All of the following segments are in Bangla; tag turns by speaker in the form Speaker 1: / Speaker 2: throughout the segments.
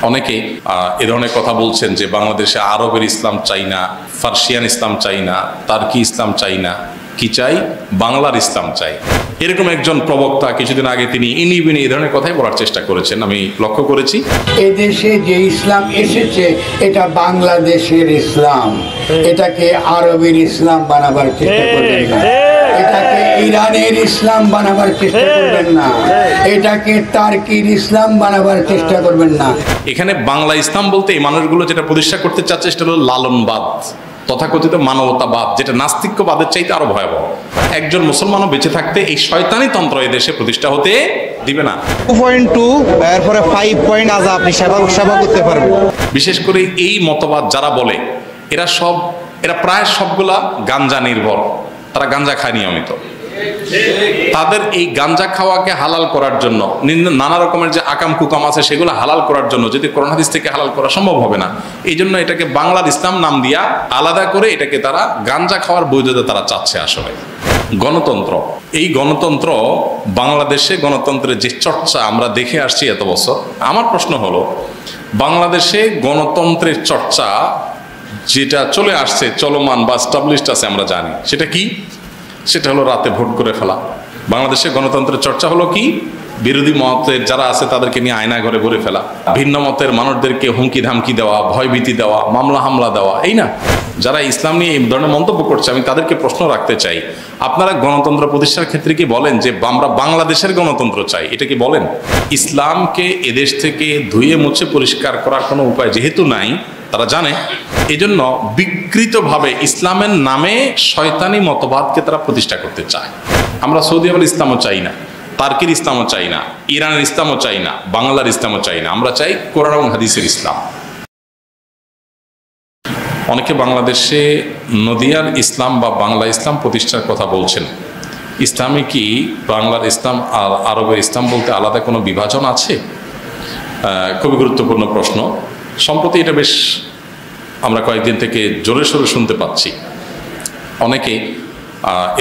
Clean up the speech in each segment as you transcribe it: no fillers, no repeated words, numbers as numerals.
Speaker 1: অনেকে এ ধরনের কথা বলছেন যে বাংলাদেশে আরবের ইসলাম চাই না, ফার্সিয়ান ইসলাম চাই না, তার্কি ইসলাম চাই না, কি চাই? বাংলার ইসলাম চাই। এরকম একজন প্রবক্তা কিছুদিন আগে তিনি ইনিবিনি এই ধরনের কথাই বলার চেষ্টা করেছেন, আমি লক্ষ্য করেছি।
Speaker 2: এদেশে যে ইসলাম এসেছে এটা বাংলাদেশের ইসলাম, এটাকে আরবের ইসলাম বানাবার চেষ্টা করবেন না, এটাকে ইরানের ইসলাম বানাবার চেষ্টা করবেন না, এটাকে টার্কির ইসলাম বানাবার চেষ্টা করবেন না।
Speaker 1: এখানে বাংলা ইসলাম বলতে এই মানুষগুলো যেটা প্রতিষ্ঠা করতে চাচ্ছে সেটা হলো লালনবাদ, তথাকথিত মানবতাবাদ, যেটা নাস্তিক্যবাদের চাইতে আরো ভয়াবহ। একজন মুসলমানও বেঁচে থাকতে এই শয়তানি তন্ত্র এই দেশে প্রতিষ্ঠা হতে দিবে না।
Speaker 3: 2.2 এরপরে 5 পয়েন্ট আজ আপনি সেবা করতে পারবেন।
Speaker 1: বিশেষ করে এই মতবাদ যারা বলে এরা প্রায় সবগুলা গাঞ্জা নির্ভর, তারা গাঞ্জা খায় নিয়মিত। তাদের এই গাঞ্জা খাওয়াকে হালাল করার জন্য নানা রকমের যে আকাম কুকাম আছে সেগুলো হালাল করার জন্য যদি কোরআন হাদিস থেকে হালাল করা সম্ভব হবে না, এই জন্য এটাকে বাংলার ইসলাম নাম দিয়া আলাদা করে এটাকে তারা গাঞ্জা খাওয়ার বৈধতা তারা চাচ্ছে। আসলে গণতন্ত্র, এই গণতন্ত্র বাংলাদেশে গণতন্ত্রের যে চর্চা আমরা দেখে আসছি এত বছর, আমার প্রশ্ন হলো বাংলাদেশে গণতন্ত্রের চর্চা যেটা চলে আসছে, চলমান বা স্টাবলিশড আছে আমরা জানি, সেটা কি? সেটা হলো রাতে ভোট করে ফেলা। বাংলাদেশে গণতন্ত্রের চর্চা হলো কি? বিরোধী মতের যারা আছে তাদেরকে নিয়ে আয়না ঘরে ভরে ফেলা, ভিন্ন মতের মানুষদেরকে হুমকি ধামকি দেওয়া, ভয়ভীতি দেওয়া, মামলা হামলা দেওয়া, এই না? যারা ইসলাম নিয়ে এই ধরনের মন্তব্য করছে আমি তাদেরকে প্রশ্ন রাখতে চাই, আপনারা গণতন্ত্র প্রতিষ্ঠার ক্ষেত্রে কি বলেন যে আমরা বাংলাদেশের গণতন্ত্র চাই? এটা কি বলেন? ইসলামকে এদেশ থেকে ধুয়ে মুছে পরিষ্কার করার কোনো উপায় যেহেতু নাই, তারা জানে, এজন্য বিকৃতভাবে ইসলামের নামে শয়তানি মতবাদকে তারা প্রতিষ্ঠা করতে চায়। আমরা সৌদি আরবের ইসলামও চাই না, তার্কির ইসলামও চাই না, ইরানের ইসলামও চাই না, বাংলার ইসলামও চাই না, আমরা চাই কোরআন এবং হাদিসের ইসলাম। অনেকে বাংলাদেশে নদিয়ার ইসলাম বা বাংলা ইসলাম প্রতিষ্ঠার কথা বলছেন। ইসলামে কি বাংলার ইসলাম আর আরবের ইসলাম বলতে আলাদা কোনো বিভাজন আছে? খুবই গুরুত্বপূর্ণ প্রশ্ন। সম্প্রতি এটা বেশ আমরা কয়েকদিন থেকে জোরে সোরে শুনতে পাচ্ছি। অনেকে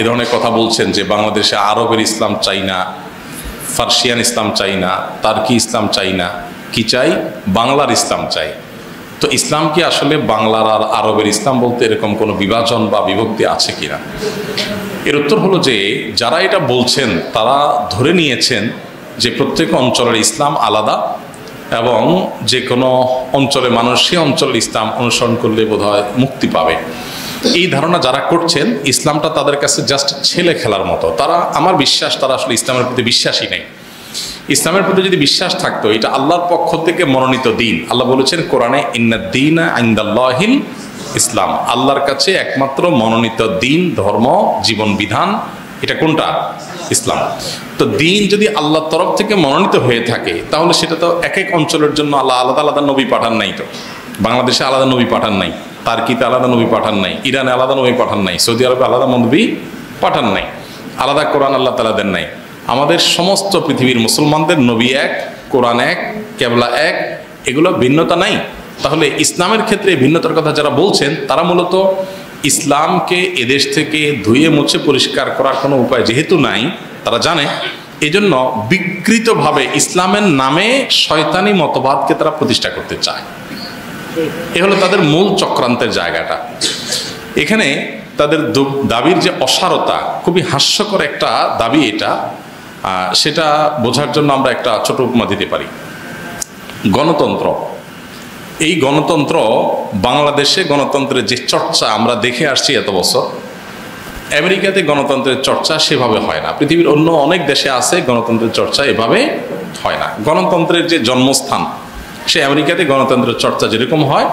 Speaker 1: এ ধরনের কথা বলছেন যে বাংলাদেশে আরবের ইসলাম চাই না, ফার্সিয়ান ইসলাম চাই না, তার্কি ইসলাম চাই না, কি চাই? বাংলার ইসলাম চাই। তো ইসলাম কি আসলে বাংলার আর আরবের ইসলাম বলতে এরকম কোনো বিভাজন বা বিভক্তি আছে কিনা? এর উত্তর হলো যে যারা এটা বলছেন তারা ধরে নিয়েছেন যে প্রত্যেক অঞ্চলের ইসলাম আলাদা এবং যে কোনো অঞ্চলে মানুষ সে অঞ্চলের ইসলাম অনুসরণ করলে বোধহয় মুক্তি পাবে। এই ধারণা যারা করছেন, ইসলামটা তাদের কাছে জাস্ট ছেলে খেলার মতো। আমার বিশ্বাস তারা আসলে ইসলামের প্রতি বিশ্বাসী নেই। ইসলামের প্রতি যদি বিশ্বাস থাকতো, এটা আল্লাহর পক্ষ থেকে মনোনীত দিন। আল্লাহ বলেছেন কোরআনে, ইন্নাদ-দীনা ইনদাল্লাহিল ইসলাম, আল্লাহর কাছে একমাত্র মনোনীত দিন, ধর্ম, জীবন বিধান এটা কোনটা? ইসলাম। তো দিন যদি আল্লাহর তরফ থেকে মনোনীত হয়ে থাকে তাহলে সেটা তো এক এক অঞ্চলের জন্য আল্লাহ আলাদা আলাদা নবী পাঠান নাই। তো বাংলাদেশে আলাদা নবী পাঠান নাই, তার্কিতে আলাদা নবী পাঠান নাই, ইরানে আলাদা নবী পাঠান নাই, সৌদি আরবে আলাদা নবী পাঠান নাই, আলাদা কোরআন আল্লাহ তাআলা দেন নাই। আমাদের সমস্ত পৃথিবীর মুসলমানদের নবী এক, কোরআন এক, কেবলা এক, এগুলো ভিন্নতা নাই। তাহলে ইসলামের ক্ষেত্রে ভিন্নতার কথা যারা বলছেন তারা মূলত ইসলামকে এদেশ থেকে ধুয়ে মুছে পরিষ্কার করার কোনো উপায় যেহেতু নাই, তারা জানে, এজন্য বিকৃতভাবে ইসলামের নামে শয়তানি মতবাদকে তারা প্রতিষ্ঠা করতে চায়। এ হলো তাদের মূল চক্রান্তের জায়গাটা। এখানে তাদের দাবির যে অসারতা, খুবই হাস্যকর একটা দাবি এটা, সেটা বোঝার জন্য আমরা একটা ছোট উপমা দিতে পারি। গণতন্ত্র, এই গণতন্ত্র বাংলাদেশে গণতন্ত্রের যে চর্চা আমরা দেখে আসছি এত বছর, আমেরিকাতে গণতন্ত্রের চর্চা সেভাবে হয় না। পৃথিবীর অন্য অনেক দেশে আছে গণতন্ত্রের চর্চা এভাবে হয় না। গণতন্ত্রের যে জন্মস্থান সে আমেরিকাতে গণতন্ত্রের চর্চা যেরকম হয়,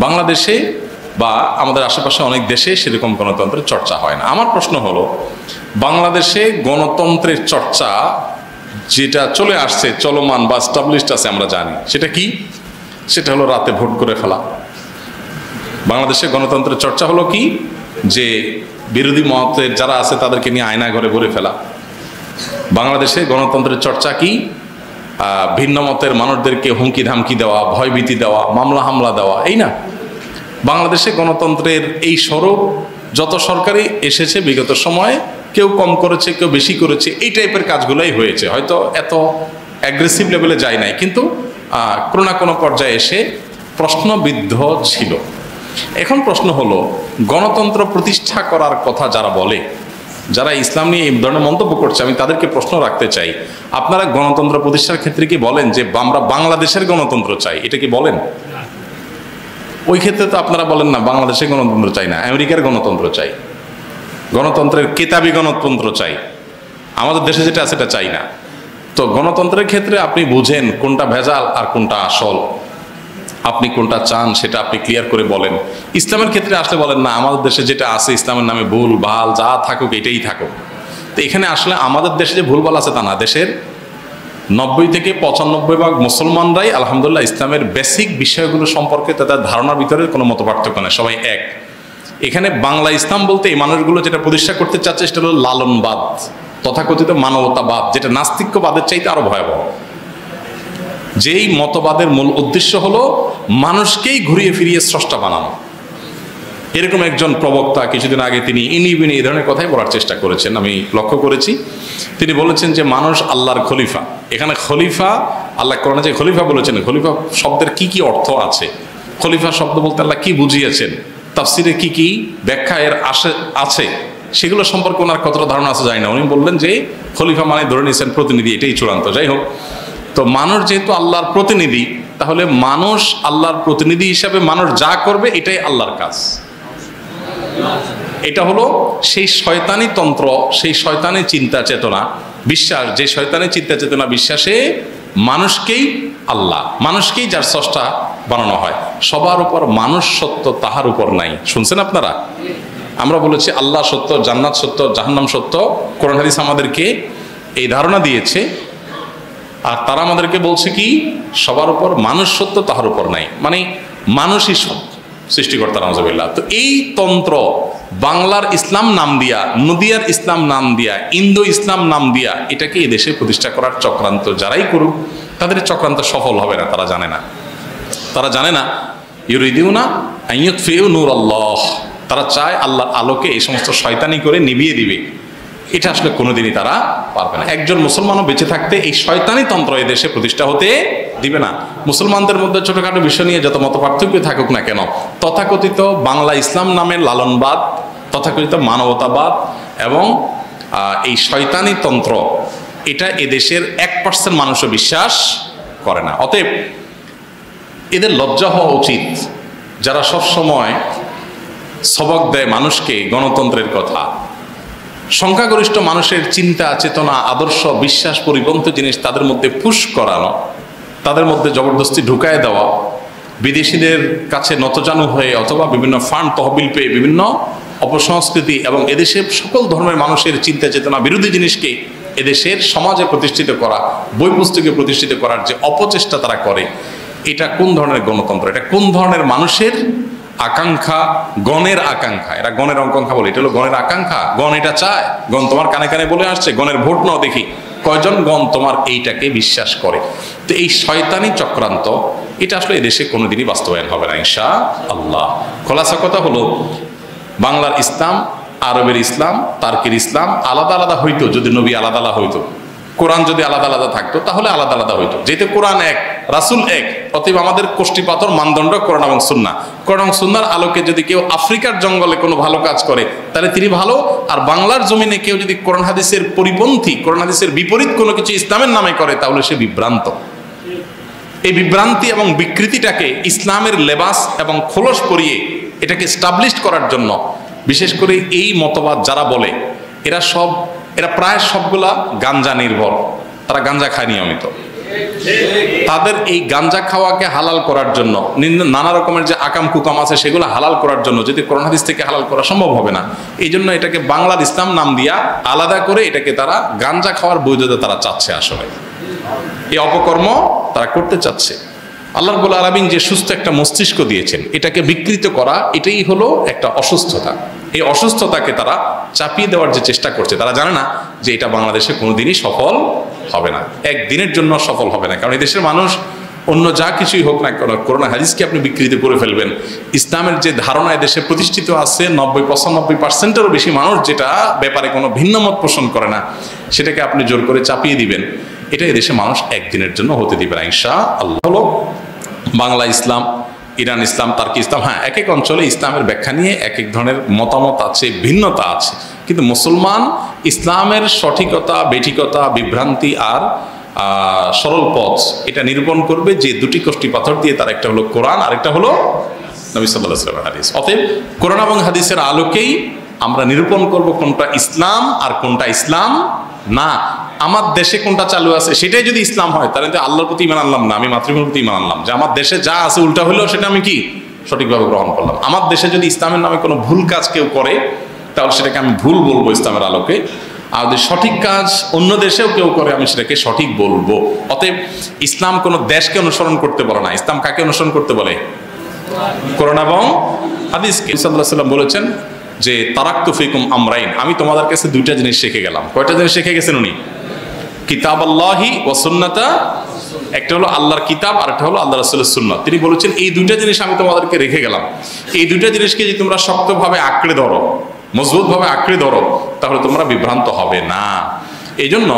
Speaker 1: বাংলাদেশে বা আমাদের আশেপাশে অনেক দেশে সেরকম গণতন্ত্রের চর্চা হয় না। আমার প্রশ্ন হলো, বাংলাদেশে গণতন্ত্রের চর্চা যেটা চলে আসছে, চলমান বা স্টাবলিশড আছে আমরা জানি, সেটা কি? সেটা হলো রাতে ভোট করে ফেলা। বাংলাদেশে গণতন্ত্রের চর্চা হলো কি? যে বিরোধী মতের যারা আছে তাদেরকে নিয়ে আয়না ঘরে ভরে ফেলা। বাংলাদেশে গণতন্ত্রের চর্চা কি? ভিন্ন মতের মানুষদেরকে হুমকি ধামকি দেওয়া, ভয়ভীতি দেওয়া, মামলা হামলা দেওয়া, এই না? বাংলাদেশে গণতন্ত্রের এই স্বরূপ যত সরকারি এসেছে বিগত সময়ে, কেউ কম করেছে, কেউ বেশি করেছে, এই টাইপের কাজগুলোই হয়েছে। হয়তো এত অ্যাগ্রেসিভ লেভেলে যায় নাই, কিন্তু কোনো না কোনো পর্যায়ে এসে প্রশ্নবিদ্ধ ছিল। এখন প্রশ্ন হলো, গণতন্ত্র প্রতিষ্ঠা করার কথা যারা বলে, যারা ইসলাম নিয়ে এই ধরনের মন্তব্য করছে, আমি তাদেরকে প্রশ্ন রাখতে চাই, আপনারা গণতন্ত্র প্রতিষ্ঠার ক্ষেত্রে কি বলেন যে আমরা বাংলাদেশের গণতন্ত্র চাই? এটা কি বলেন? ওই ক্ষেত্রে তো আপনারা বলেন না বাংলাদেশের গণতন্ত্র চাই না, আমেরিকার গণতন্ত্র চাই, গণতন্ত্রের কেতাবি গণতন্ত্র চাই, আমাদের দেশে যেটা আছে সেটা চাই না। তো গণতন্ত্রের ক্ষেত্রে আপনি বুঝেন কোনটা ভেজাল আর কোনটা আসল, আপনি কোনটা চান সেটা আপনি ক্লিয়ার করে বলেন। ইসলামের ক্ষেত্রে আসলে বলেন না আমাদের দেশে যেটা আছে ইসলামের নামে ভুল ভাল যা থাকুক এটাই থাকুক। তো এখানে আসলে আমাদের দেশে যে ভুল ভাল আছে তা না, দেশের 90 থেকে 95% মুসলমানরাই আলহামদুলিল্লাহ ইসলামের বেসিক বিষয়গুলো সম্পর্কে তাদের ধারণার ভিতরে কোনো মত পার্থক্য নেই, সবাই এক। এখানে বাংলা ইসলাম বলতে এই মানুষগুলো যেটা প্রতিষ্ঠা করতে চাচ্ছে সেটা হলো লালনবাদ, তথাকথিত মানবতাবাদ, যেটা নাস্তিক্যবাদের চাইতে আরো ভয়াবহ। যেই মতবাদের মূল উদ্দেশ্য হলো মানুষকেই ঘুরিয়ে ফিরিয়ে স্রষ্টা বানানো। এরকম একজন প্রবক্তা কিছুদিন আগে তিনি ইনিবিনি এই ধরনের কথাই বলার চেষ্টা করেছেন, আমি লক্ষ্য করেছি। তিনি বলেছেন যে মানুষ আল্লাহর খলিফা। এখানে খলিফা, আল্লাহ কোরআনে যে খলিফা বলেছেন, খলিফা শব্দের কি কি অর্থ আছে, খলিফা শব্দ বলতে আল্লাহ কি বুঝিয়েছেন, তাফসিরে কি কি ব্যাখ্যা এর আছে, সেগুলো সম্পর্কে ওনার কতটা ধারণা আছে জানি না। উনি বললেন যে খলিফা মানে ধরে নিয়েছেন প্রতিনিধি, এটাই চূড়ান্ত। যাই হোক, তো মানুষ যেহেতু আল্লাহর প্রতিনিধি, তাহলে মানুষ আল্লাহর প্রতিনিধি হিসাবে মানুষ যা করবে এটাই আল্লাহর কাজ। এটা হলো সেই শয়তানি তন্ত্র, সেই শয়তানি চিন্তা চেতনা বিশ্বাস, যে শয়তানি চিন্তা চেতনা বিশ্বাসে মানুষকেই আল্লাহ, মানুষকেই যার স্রষ্টা বানানো হয়। সবার উপর মানুষ সত্য, তাহার উপর নাই। শুনছেন আপনারা? আমরা বলেছি আল্লাহ সত্য, জান্নাত সত্য, জাহান্নাম সত্য। কোরআন হাদিস আমাদেরকে এই ধারণা দিয়েছে। আর তারা আমাদেরকে বলছে কি সবার উপর মানুষ সত্য, তাহার উপর নাই, মানে মানুষই সত্য, সৃষ্টিকর্তা নাউজুবিল্লাহ। তো এই তন্ত্র বাংলার ইসলাম নাম দিয়া, নদিয়ার ইসলাম নাম দিয়া, ইন্দো ইসলাম নাম দিয়া এটাকে এই দেশে প্রতিষ্ঠা করার চক্রান্ত যারাই করুক তাদের চক্রান্ত সফল হবে না। তারা জানে না, তারা জানে না ইউরিদিউনা আন ইউতফিউ নূরাল্লাহ, তারা চায় আল্লাহর আলোকে এই সমস্ত শয়তানি করে নিভিয়ে দিবে। এটা আসলে কোনোদিনই তারা পারবে না। একজন মুসলমানও বেঁচে থাকতে এই শয়তানি তন্ত্র এই দেশে প্রতিষ্ঠা হতে দিবে না। মুসলমানদের মধ্যে ছোটখাটো বিষয় নিয়ে যত মত পার্থক্য থাকুক না কেন, তথাকথিত বাংলা ইসলাম নামের লালনবাদ, তথাকথিত মানবতাবাদ এবং এই শয়তানি তন্ত্র, এটা এদেশের 1% মানুষও বিশ্বাস করে না। অতএব এদের লজ্জা হওয়া উচিত, যারা সব সময় সবক দেয় মানুষকে গণতন্ত্রের কথা। সংখ্যাগরিষ্ঠ মানুষের চিন্তা চেতনা আদর্শ বিশ্বাস পরিপন্থী জিনিস তাদের মধ্যে পুশ করানো, তাদের মধ্যে জবরদস্তি ঢুকায় দেওয়া, বিদেশিদের কাছে নতজানু হয়ে অথবা বিভিন্ন ফান্ড তহবিল পেয়ে বিভিন্ন অপসংস্কৃতি এবং এদেশের সকল ধর্মের মানুষের চিন্তা চেতনা বিরোধী জিনিসকে এদেশের সমাজে প্রতিষ্ঠিত করা, বই পুস্তকে প্রতিষ্ঠিত করার যে অপচেষ্টা তারা করে, এটা কোন ধরনের গণতন্ত্র, এটা কোন ধরনের মানুষের আকাঙ্ক্ষা, গণের আকাঙ্ক্ষা। এরা গণের আকাঙ্ক্ষা বলে, এটা হলো গণের আকাঙ্ক্ষা। গণ এটা চায়, গণ তোমার কানে কানে বলে আসছে, গণের ভোট নাও দেখি কয়জন গণ তোমার এইটাকে বিশ্বাস করে। তো এই শয়তানি চক্রান্ত এটা আসলে এদেশে কোনোদিনই বাস্তবায়ন হবে না ইনশাআল্লাহ। খোলাসা কথা হলো বাংলার ইসলাম, আরবের ইসলাম, তার্কের ইসলাম আলাদা আলাদা হইতো যদি নবী আলাদা আলাদা হইতো, কোরআন যদি আলাদা আলাদা থাকতো তাহলে আলাদা আলাদা হইতো। যেহেতু কোরআন এক, রাসূল এক, অতএব আমাদের কোষ্ঠীপাতর মানদণ্ড কোরআন এবং সুন্নাহ। কোরআন এবং সুন্নাহর আলোকে যদি কেউ আফ্রিকার জঙ্গলে কোনো ভালো কাজ করে তাহলে তিনি ভালো, আর বাংলার জমিনে কেউ যদি কোরআন হাদিসের পরিপন্থী, কোরআন হাদিসের বিপরীত কোনো কিছু ইসলামের নামে করে তাহলে সে বিভ্রান্ত। এই বিভ্রান্তি এবং বিকৃতিটাকে ইসলামের লেবাস এবং খোলস পরিয়ে এটাকে স্টাবলিশড করার জন্য বিশেষ করে এই মতবাদ যারা বলে, এরা প্রায় সবগুলা গাঞ্জা নির্ভর, তারা গাঞ্জা খায় নিয়মিত। তাদের এই গাঞ্জা খাওয়াকে হালাল করার জন্য নানা রকমের যে আকাম কুকাম আছে সেগুলো হালাল করার জন্য যদি কোরআন হাদিস থেকে হালাল করা সম্ভব হবে না, এই জন্য এটাকে বাংলার ইসলাম নাম দিয়া আলাদা করে এটাকে তারা গাঞ্জা খাওয়ার বৈধতা তারা চাচ্ছে। আসলে এই অপকর্ম তারা করতে চাচ্ছে। আল্লাহ রাব্বুল আলামিন যে সুস্থ একটা মস্তিষ্ক দিয়েছেন, এটাকে বিকৃত করা এটাই হলো একটা অসুস্থতা। এই অসুস্থতাকে তারা চাপিয়ে দেওয়ার যে চেষ্টা করছে, তারা জানে না যে এটা বাংলাদেশে কোনোদিনই সফল হবে না, একদিনের জন্য সফল হবে না। কারণ এই দেশের মানুষ অন্য যা কিছুই হোক না কেন, কোরআন হাদিসকে আপনি বিকৃত করে ফেলবেন, ইসলামের যে ধারণা এদেশে প্রতিষ্ঠিত আছে 90-95%-এরও বেশি মানুষ যেটা ব্যাপারে কোনো ভিন্ন মত পোষণ করে না, সেটাকে আপনি জোর করে চাপিয়ে দিবেন। এটা এদেশে মানুষ একদিনের জন্য হতে দিবে না ইনশাআল্লাহ। হলো বাংলা ইসলাম, ইরান ইসলাম, তার্কি ইসলাম। হ্যাঁ, এক এক অঞ্চলে ইসলামের ব্যাখ্যা নিয়ে এক এক ধরনের মতামত আছে, ভিন্নতা আছে, কিন্তু মুসলমান ইসলামের সঠিকতা, বেঠিকতা, বিভ্রান্তি আর সরল পথ এটা নিরূপণ করবে যে দুটি কষ্টি পাথর দিয়ে, তার একটা হলো কোরআন, আরেকটা হলো নবী সাল্লাল্লাহু আলাইহি ওয়াসাল্লামের হাদিস। অতএব কোরআন এবং হাদিসের আলোকেই আমরা নিরূপণ করব কোনটা ইসলাম আর কোনটা ইসলাম না। আমার দেশে কোনটা চালু আছে সেটাই যদি ইসলাম হয়, তাহলে তো আল্লাহর প্রতি ঈমান আনলাম না, আমি মাতৃভূমির প্রতি ঈমান আনলাম। যে আমার দেশে যা আছে উল্টা হইলো সেটা আমি কি সঠিকভাবে গ্রহণ করলাম। আমার দেশে যদি ইসলামের নামে কোনো ভুল কাজ কেউ করে, তাহলে সেটাকে আমি ভুল বলবো ইসলামের আলোকে। আর যদি সঠিক কাজ অন্য দেশেও কেউ করে, আমি সেটাকে সঠিক বলবো। অতএব ইসলাম কোনো দেশকে অনুসরণ করতে বলে না। ইসলাম কাকে অনুসরণ করতে বলে? কোরআন এবং হাদিস। সাল্লাল্লাহু আলাইহি ওয়াসাল্লাম বলেছেন যে তারাকতু ফিকুম আমরাইন, আমি তোমাদের কাছে দুইটা জিনিস শিখে গেলাম। কয়টা জিনিস শিখে গেছেন উনি? কিতাবাল্লাহি ওয়া সুন্নাতা, একটা হলো আল্লাহর কিতাব আর একটা হলো আল্লাহ রাসূলের সুন্নাত। তিনি বলেছেন এই দুইটা জিনিস আমি তোমাদেরকে রেখে গেলাম, এই দুইটা জিনিসকে যদি তোমরা শক্তভাবে আঁকড়ে ধরো, মজবুতভাবে আঁকড়ে ধরো, তাহলে তোমরা বিভ্রান্ত হবে না। এই জন্য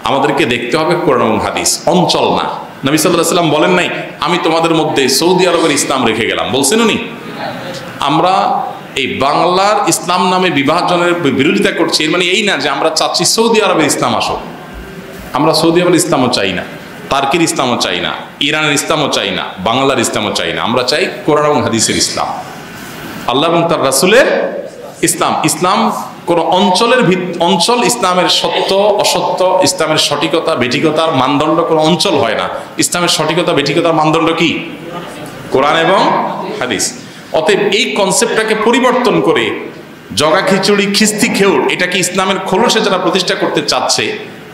Speaker 1: আমাদেরকে দেখতে হবে কোরআন এবং হাদিস, অঞ্চল না। নবী সাল্লাল্লাহু আলাইহি ওয়াসাল্লাম বলেন নাই আমি তোমাদের মধ্যে সৌদি আরবের ইসলাম রেখে গেলাম, বলছেন উনি? আমরা এই বাংলার ইসলাম নামে বিভাজনের বিরোধিতা করছি, এর মানে এই না যে আমরা চাচ্ছি সৌদি আরবের ইসলাম আসুক। আমরা সৌদি আরবের ইসলামও চাই না, তার্কির ইসলামও চাই না, ইরানের ইসলামও চাই না, বাংলার ইসলামও চাই না। আমরা চাই কোরআন এবং হাদিসের ইসলাম, আল্লাহ এবং তার রাসূলের ইসলাম। ইসলাম কোন অঞ্চল ইসলামের সত্য অসত্য, ইসলামের সঠিকতা বেঠিকতার মানদণ্ড কোন অঞ্চল হয় না। ইসলামের সঠিকতা বেঠিকতার মানদণ্ড কি? কোরআন এবং হাদিস। অতএব এই কনসেপ্টটাকে পরিবর্তন করে জগা খিচুড়ি খিস্তি খেউড়, এটাকে ইসলামের খোলসে যারা প্রতিষ্ঠা করতে চাচ্ছে,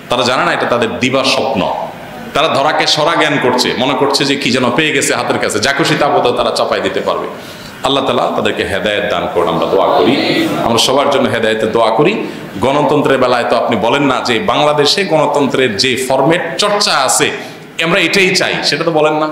Speaker 1: তারা জানে না এটা তাদের দিবার স্বপ্ন। তারা ধরাকে সরা জ্ঞান করছে, মনে করছে যে কি যেন পেয়ে গেছে হাতের কাছে, যা খুশি তা বোধহয় তারা চাপাই দিতে পারবে। আল্লাহ তাআলা তাদেরকে হেদায়েত দান করুন, আমরা দোয়া করি। আমরা সবার জন্য হেদায়েতের দোয়া করি। গণতন্ত্রের বেলায় তো আপনি বলেন না যে বাংলাদেশে গণতন্ত্রের যে ফরম্যাট চর্চা আছে আমরা এটাই চাই, সেটা তো বলেন না।